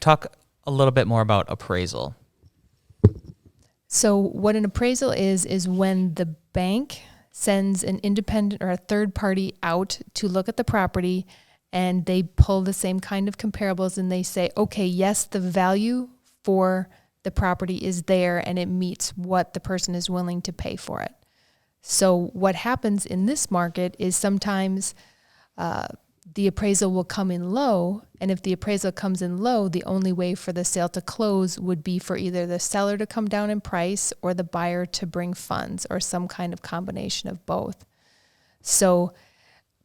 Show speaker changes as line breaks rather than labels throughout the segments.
Talk a little bit more about appraisal.
So what an appraisal is when the bank sends an independent or a third party out to look at the property, and they pull the same kind of comparables and they say, okay, yes, the value for the property is there and it meets what the person is willing to pay for it. So what happens in this market is sometimes the appraisal will come in low, and if the appraisal comes in low, the only way for the sale to close would be for either the seller to come down in price or the buyer to bring funds or some kind of combination of both. So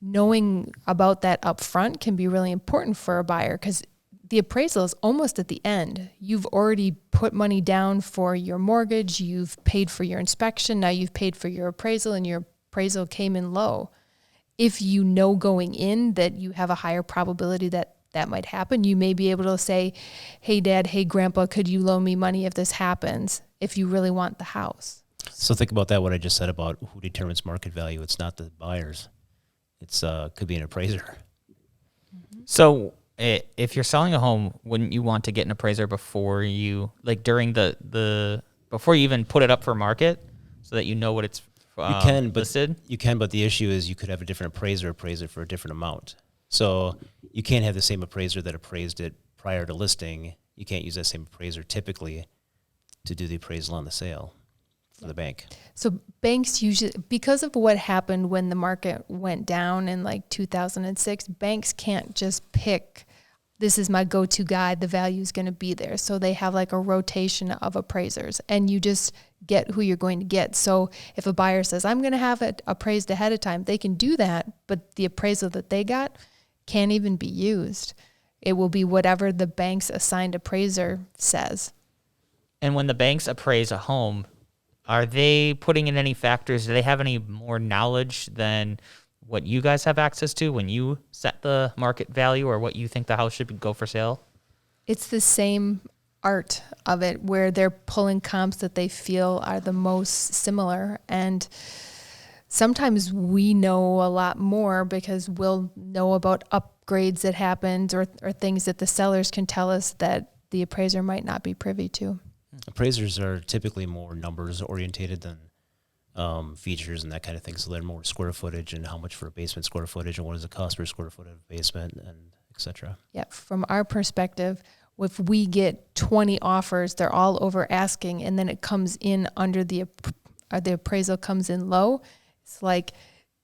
knowing about that up front can be really important for a buyer because the appraisal is almost at the end. You've already put money down for your mortgage, you've paid for your inspection, now you've paid for your appraisal, and your appraisal came in low. If you know going in that you have a higher probability that that might happen, you may be able to say, hey, Dad, hey, Grandpa, could you loan me money if this happens, if you really want the house?
So think about that, what I just said about who determines market value. It's not the buyers. It's could be an appraiser.
Mm-hmm. So if you're selling a home, wouldn't you want to get an appraiser before you, like during before you even put it up for market so that you know what it's listed?
You can, but the issue is you could have a different appraiser for a different amount. So you can't have the same appraiser that appraised it prior to listing. You can't use that same appraiser typically to do the appraisal on the sale for the bank.
So banks usually, because of what happened when the market went down in like 2006, banks can't just pick, this is my go-to guy, the value is going to be there. So they have like a rotation of appraisers, and you just get who you're going to get. So if a buyer says, I'm going to have it appraised ahead of time, they can do that, but the appraisal that they got can't even be used. It will be whatever the bank's assigned appraiser says.
And when the banks appraise a home, are they putting in any factors? Do they have any more knowledge than what you guys have access to when you set the market value or what you think the house should go for sale?
It's the same art of it where they're pulling comps that they feel are the most similar. And sometimes we know a lot more because we'll know about upgrades that happened or things that the sellers can tell us that the appraiser might not be privy to.
Appraisers are typically more numbers orientated than features and that kind of thing. So they're more square footage and how much for a basement square footage and what is the cost per square foot of a basement and et cetera.
Yeah, from our perspective, if we get 20 offers, they're all over asking, and then it comes in under the appraisal comes in low. It's like,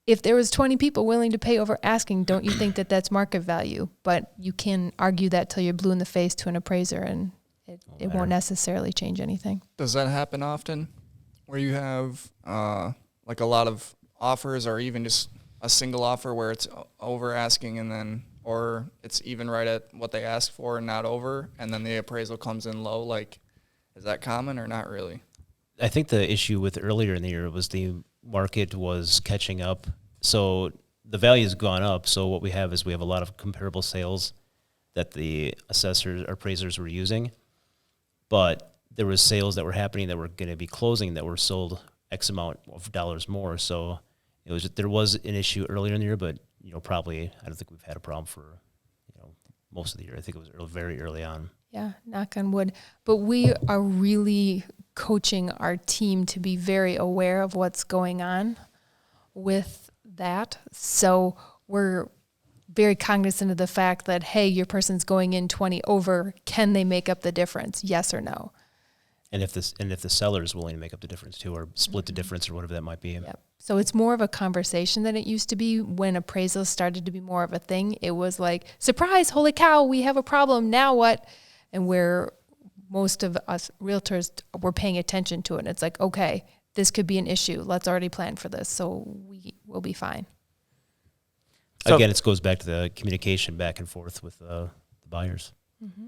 if there was 20 people willing to pay over asking, don't you think that that's market value? But you can argue that till you're blue in the face to an appraiser, and it won't necessarily change anything.
Does that happen often, where you have like a lot of offers, or even just a single offer where it's over asking and then, or it's even right at what they asked for and not over, and then the appraisal comes in low? Like, is that common or not really?
I think the issue with earlier in the year was the market was catching up. So the value has gone up. So what we have is we have a lot of comparable sales that the assessors or appraisers were using. But there was sales that were happening that were going to be closing that were sold X amount of dollars more. So there was an issue earlier in the year, but probably I don't think we've had a problem for most of the year. I think it was very early on.
Yeah, knock on wood. But we are really coaching our team to be very aware of what's going on with that. So we're very cognizant of the fact that, hey, your person's going in 20 over. Can they make up the difference? Yes or no?
And if the seller is willing to make up the difference too, or split the difference, or whatever that might be.
Yep. So it's more of a conversation than it used to be. When appraisals started to be more of a thing, it was like, surprise, holy cow, we have a problem, now what? And where most of us realtors were paying attention to it. And it's like, okay, this could be an issue. Let's already plan for this, so we will be fine.
Again, it goes back to the communication back and forth with the buyers.
Mm-hmm.